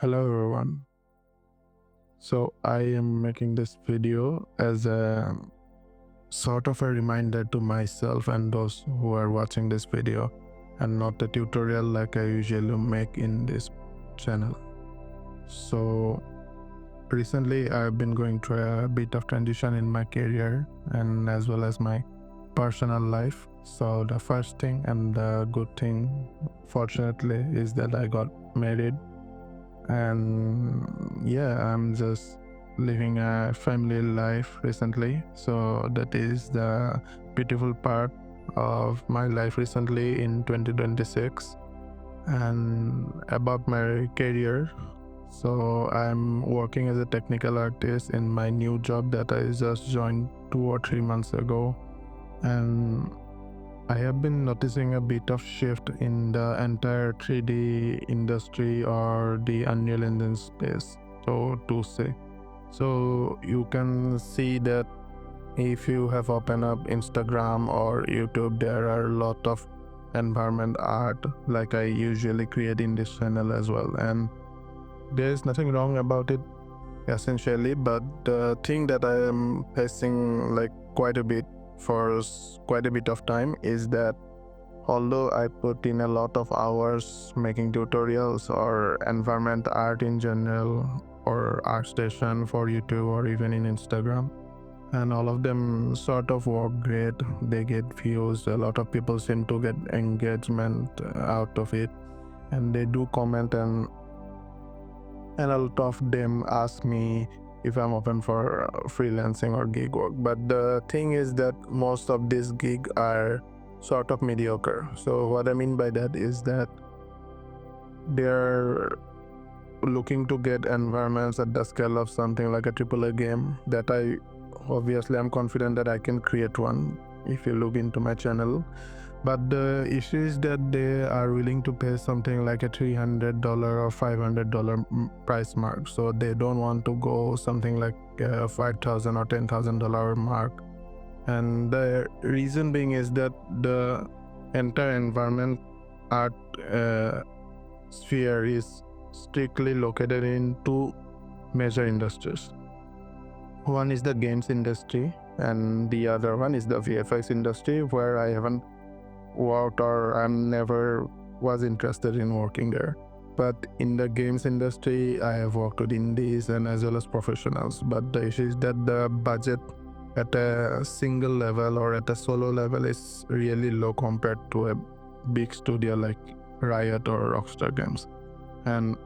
Hello everyone. So I am making this video as a sort of a reminder to myself and those who are watching this video, and not a tutorial like I usually make in this channel. So recently I've been going through a bit of transition in my career and as well as my personal life. So the first thing and the good thing, fortunately, is that I got married. And yeah, I'm just living a family life recently, so that is the beautiful part of my life recently in 2026. And about my career, so I'm working as a technical artist in my new job that I just joined 2 or 3 months ago. And I have been noticing a bit of shift in the entire 3D industry or the Unreal Engine space, so to say. So you can see that if you have opened up Instagram or YouTube, there are a lot of environment art like I usually create in this channel as well. And there's nothing wrong about it essentially, but the thing that I am facing like quite a bit for quite a bit of time is that although I put in a lot of hours making tutorials or environment art in general or ArtStation for YouTube or even in Instagram, and all of them sort of work great, they get views, a lot of people seem to get engagement out of it, and they do comment, and a lot of them ask me if I'm open for freelancing or gig work. But the thing is that most of these gigs are sort of mediocre. So what I mean by that is that they're looking to get environments at the scale of something like a AAA game that I obviously I'm confident that I can create one if you look into my channel. But the issue is that they are willing to pay something like a $300 or $500 price mark. So they don't want to go something like a $5,000 or $10,000 mark. And the reason being is that the entire environment art sphere is strictly located in two major industries. One is the games industry, and the other one is the VFX industry, where I haven't worked or I'm never was interested in working there. But in the games industry, I have worked with indies and as well as professionals. But the issue is that the budget at a single level or at a solo level is really low compared to a big studio like Riot or Rockstar Games. And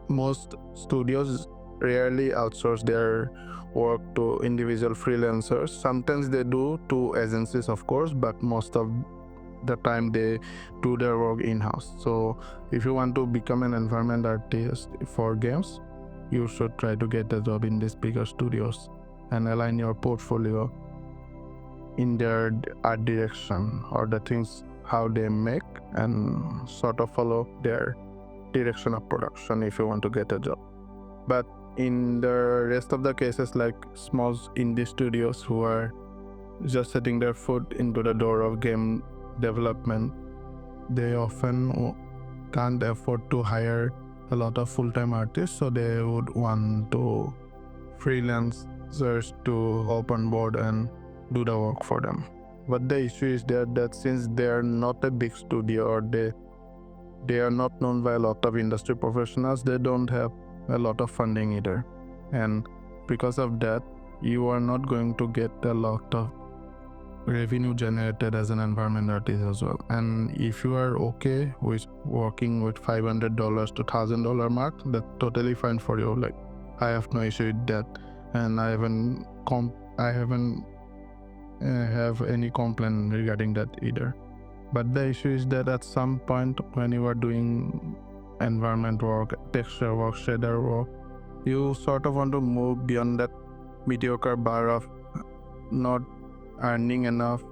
most studios rarely outsource their work to individual freelancers. Sometimes they do to agencies, of course, but most of the time they do their work in-house. So if you want to become an environment artist for games, you should try to get a job in these bigger studios and align your portfolio in their art direction or the things how they make, and sort of follow their direction of production if you want to get a job. But in the rest of the cases, like small indie studios who are just setting their foot into the door of game development, they often can't afford to hire a lot of full-time artists, so they would want to freelancers to open board and do the work for them. But the issue is that since they are not a big studio or they are not known by a lot of industry professionals, they don't have a lot of funding either. And because of that, you are not going to get a lot of revenue generated as an environment artist as well. And if you are okay with working with $500 to $1,000 mark, that's totally fine for you. Like, I have no issue with that, and I haven't have any complaint regarding that either. But the issue is that at some point when you are doing environment work, texture work, shader work, you sort of want to move beyond that mediocre bar of not earning enough,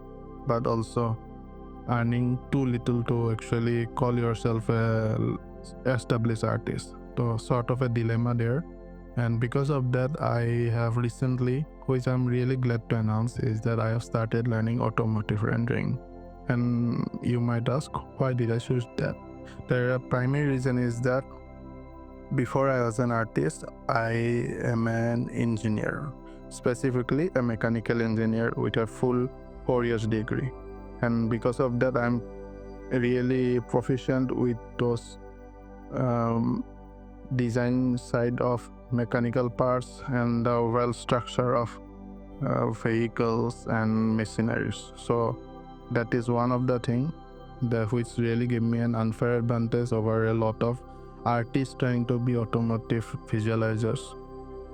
but also earning too little to actually call yourself a established artist. So sort of a dilemma there. And because of that, I have recently, which I'm really glad to announce, is that I have started learning automotive rendering. And you might ask, why did I choose that? The primary reason is that before I was an artist, I am an engineer, specifically a mechanical engineer with a full 4 years degree. And because of that, I'm really proficient with those design side of mechanical parts and the overall structure of vehicles and machineries. So that is one of the things that which really give me an unfair advantage over a lot of artists trying to be automotive visualizers.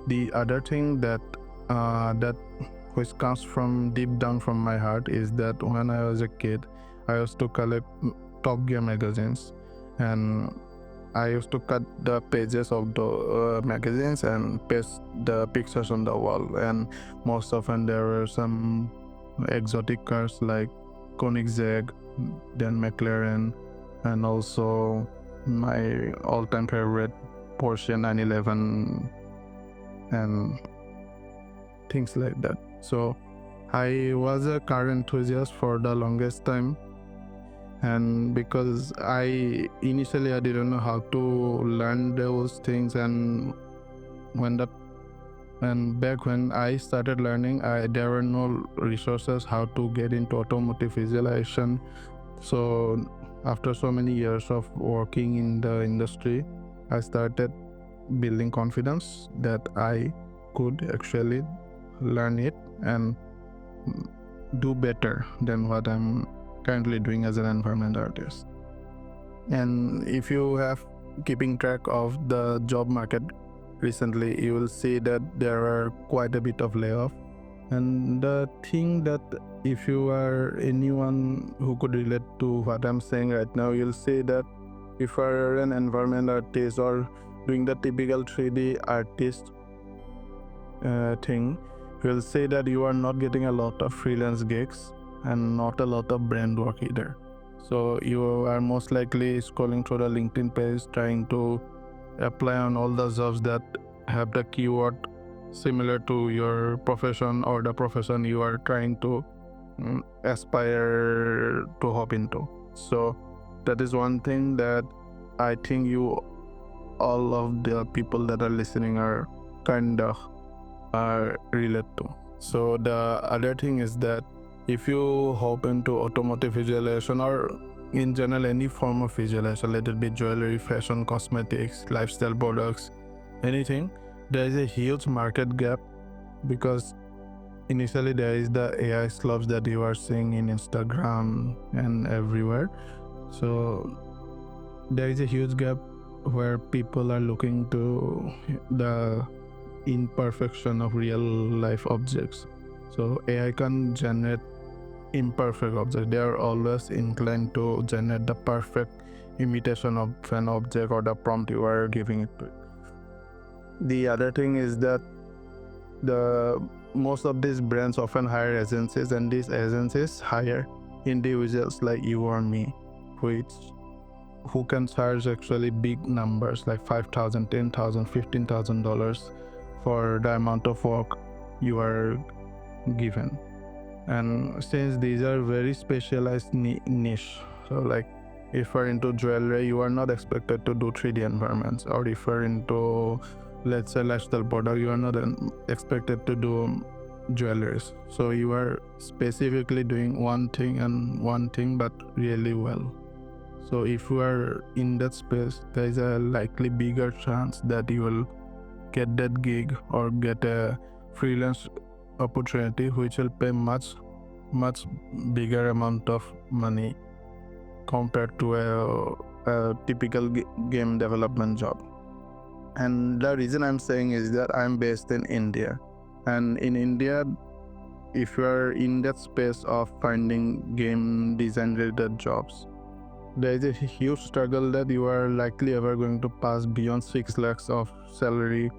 The other thing that which comes from deep down from my heart is that when I was a kid, I used to collect Top Gear magazines, and I used to cut the pages of the magazines and paste the pictures on the wall. And most often there were some exotic cars like Koenigsegg, then McLaren, and also my all-time favorite Porsche 911 and things like that. So I was a car enthusiast for the longest time, and because I didn't know how to learn those things, and back when I started learning, there were no resources how to get into automotive visualization. So after so many years of working in the industry, I started building confidence that I could actually learn it and do better than what I'm currently doing as an environment artist. And if you have keeping track of the job market recently, you will see that there are quite a bit of layoff. And the thing that if you are anyone who could relate to what I'm saying right now, you'll see that if you are an environment artist or doing the typical 3D artist thing, you'll say that you are not getting a lot of freelance gigs and not a lot of brand work either. So you are most likely scrolling through the LinkedIn page trying to apply on all the jobs that have the keyword similar to your profession or the profession you are trying to aspire to hop into. So that is one thing that I think all of the people that are listening are kind of relate to. So the other thing is that if you hop into automotive visualization or in general any form of visualization, let it be jewelry, fashion, cosmetics, lifestyle products, anything, there is a huge market gap, because initially there is the AI slopes that you are seeing in Instagram and everywhere. So there is a huge gap where people are looking to the imperfection of real life objects. So AI can generate imperfect objects. They are always inclined to generate the perfect imitation of an object or the prompt you are giving it to. The other thing is that most of these brands often hire agencies, and these agencies hire individuals like you or me, who can charge actually big numbers like $5,000, $10,000, $15,000 for the amount of work you are given. And since these are very specialized niche, so like if you're into jewelry, you are not expected to do 3D environments, or if you're into, let's say, lifestyle product, you are not expected to do jewelries. So you are specifically doing one thing but really well. So if you are in that space, there is a likely bigger chance that you will get that gig or get a freelance opportunity which will pay much bigger amount of money compared to a typical game development job. And the reason I'm saying is that I'm based in India, and in India, if you are in that space of finding game design related jobs, there is a huge struggle that you are likely ever going to pass beyond 6 lakhs of salary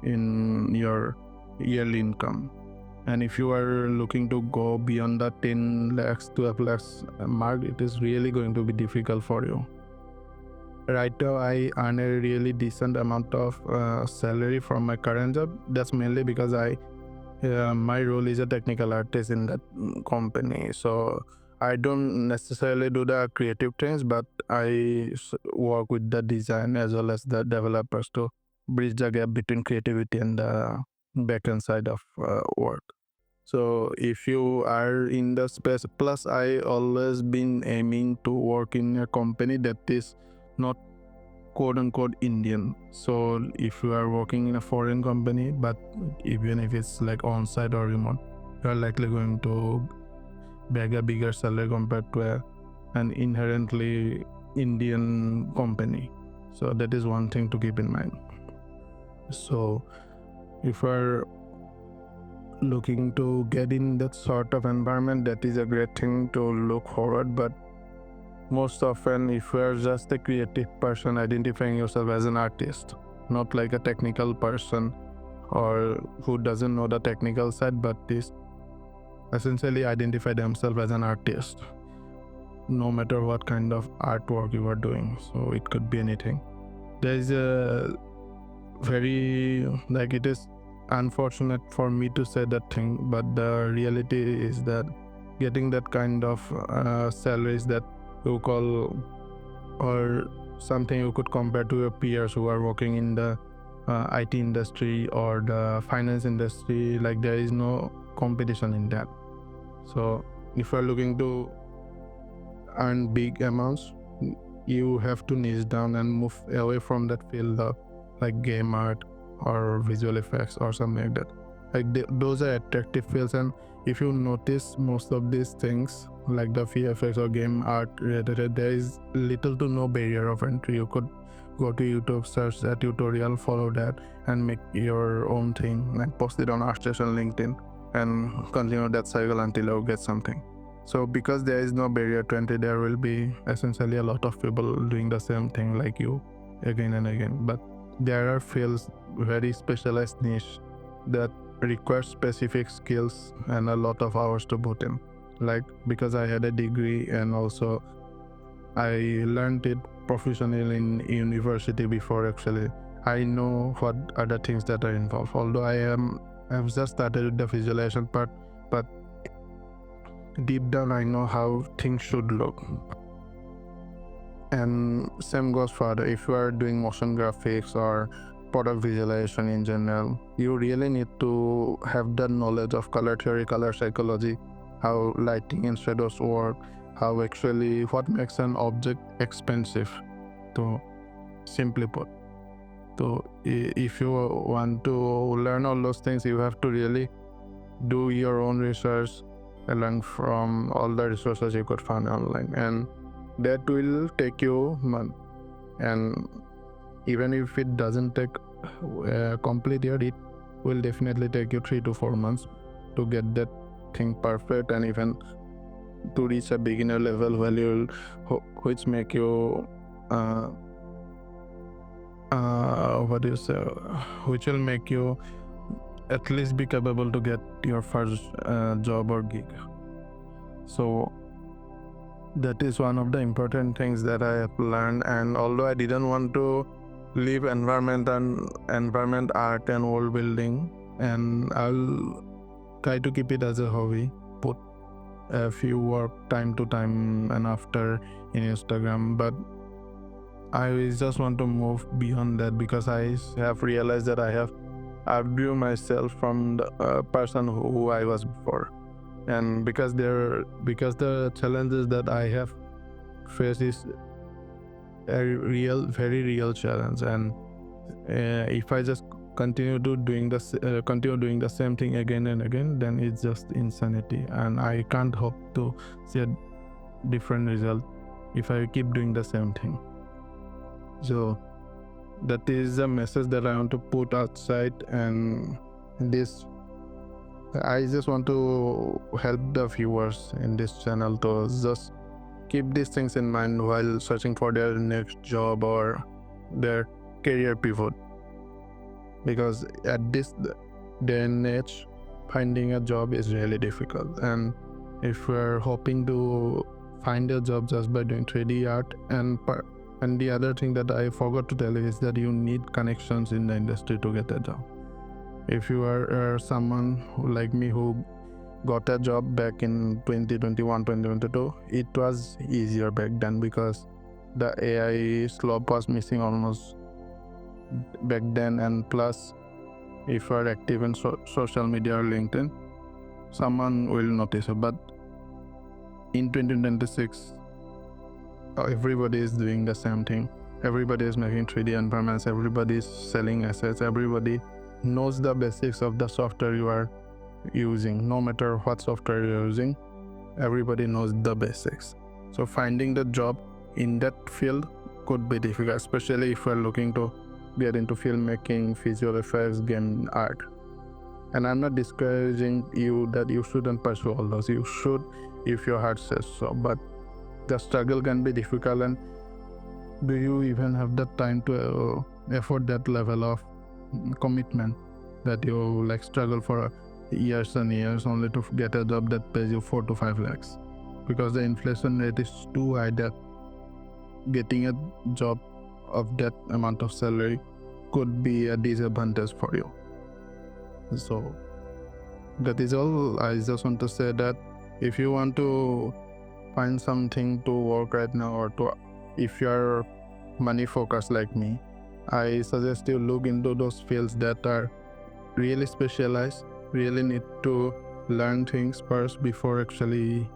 in your yearly income. And if you are looking to go beyond the 10 lakhs, 12 lakhs mark, it is really going to be difficult for you. Right now, I earn a really decent amount of salary from my current job. That's mainly because my role is a technical artist in that company. So I don't necessarily do the creative things, but I work with the design as well as the developers to bridge the gap between creativity and the backend side of work. So if you are in the space, plus I always been aiming to work in a company that is not quote unquote Indian. So if you are working in a foreign company, but even if it's like on-site or remote, you are likely going to beg a bigger salary compared to an inherently Indian company. So that is one thing to keep in mind. So if you're looking to get in that sort of environment, that is a great thing to look forward. But most often, if you're just a creative person identifying yourself as an artist, not like a technical person or who doesn't know the technical side, but is essentially identify themselves as an artist, no matter what kind of artwork you are doing. So it could be anything. There is a very, like, it is unfortunate for me to say that thing, but the reality is that getting that kind of salaries that you call, or something you could compare to your peers who are working in the IT industry or the finance industry, like there is no competition in that. So if you're looking to earn big amounts, you have to niche down and move away from that field of like game art or visual effects or something like that. Like those are attractive fields, and if you notice most of these things like the VFX or game art related, there is little to no barrier of entry. You could go to YouTube, search that tutorial, follow that, and make your own thing, like post it on ArtStation, LinkedIn, and continue that cycle until you get something. So because there is no barrier to entry, there will be essentially a lot of people doing the same thing like you again and again. But there are fields, very specialized niche that require specific skills and a lot of hours to put in. Like, because I had a degree and also I learned it professionally in university before, actually I know what are the things that are involved. Although I've just started with the visualization part, but deep down I know how things should look. And same goes further. If you are doing motion graphics or product visualization in general, you really need to have the knowledge of color theory, color psychology, how lighting and shadows work, how actually what makes an object expensive, to simply put. So if you want to learn all those things, you have to really do your own research and learn from all the resources you could find online, and that will take you a month. And even if it doesn't take a complete year, it will definitely take you 3 to 4 months to get that thing perfect, and even to reach a beginner level value, which make you which will make you at least be capable to get your first job or gig. So that is one of the important things that I have learned. And although I didn't want to leave environment art and world building, and I'll try to keep it as a hobby, put a few work time to time and after in Instagram, but I just want to move beyond that, because I have realized that I have outgrew myself from the person who I was before. And because the challenges that I have faced is a very real challenge, and if I just continue doing the same thing again and again, then it's just insanity, and I can't hope to see a different result if I keep doing the same thing. So that is a message that I want to put outside, and this I just want to help the viewers in this channel to just keep these things in mind while searching for their next job or their career pivot, because at this day and age, finding a job is really difficult. And if we're hoping to find a job just by doing 3D art, and the other thing that I forgot to tell you is that you need connections in the industry to get a job. If you are someone like me who got a job back in 2021, 2022, it was easier back then because the AI slope was missing almost back then, and plus if you are active in social media or LinkedIn, someone will notice it. But in 2026, everybody is doing the same thing. Everybody is making 3D environments, everybody is selling assets, everybody knows the basics of the software you are using. No matter what software you're using, everybody knows the basics. So finding the job in that field could be difficult, especially if you're looking to get into filmmaking, visual effects, game art. And I'm not discouraging you that you shouldn't pursue all those. You should if your heart says so, but the struggle can be difficult. And do you even have the time to afford that level of commitment that you struggle for years and years only to get a job that pays you 4 to 5 lakhs? Because the inflation rate is too high that getting a job of that amount of salary could be a disadvantage for you. So that is all. I just want to say that if you want to find something to work right now, or if you're money focused like me, I suggest you look into those fields that are really specialized, really need to learn things first before actually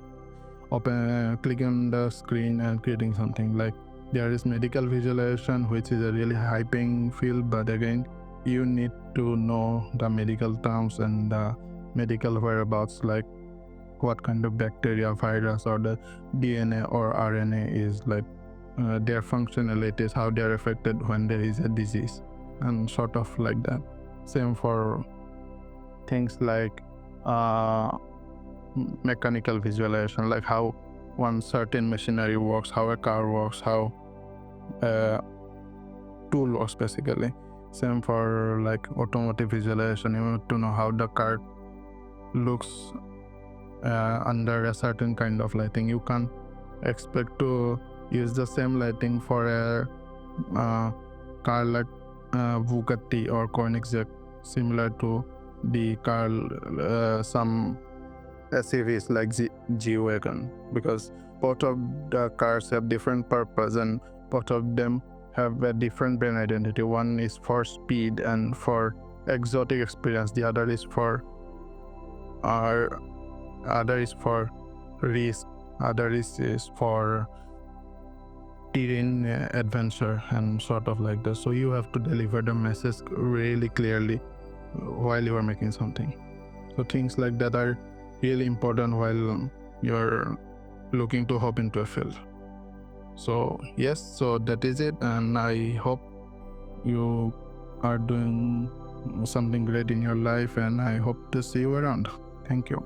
clicking on the screen and creating something. Like there is medical visualization, which is a really high-paying field, but again, you need to know the medical terms and the medical whereabouts, like what kind of bacteria, virus, or the DNA or RNA is, their functionalities, how they are affected when there is a disease, and sort of like that. Same for things like mechanical visualization, like how one certain machinery works, how a car works, how a tool works basically. Same for automotive visualization. You need to know how the car looks under a certain kind of lighting. You can't expect to use the same lighting for a car like Bugatti or Koenigsegg, similar to the car some SUVs like G-Wagon, because both of the cars have different purpose and both of them have a different brand identity. One is for speed and for exotic experience, the other is for risk, other is for terrain adventure and sort of like that. So you have to deliver the message really clearly while you are making something. So things like that are really important while you're looking to hop into a field. So yes, so that is it, and I hope you are doing something great in your life, and I hope to see you around. Thank you.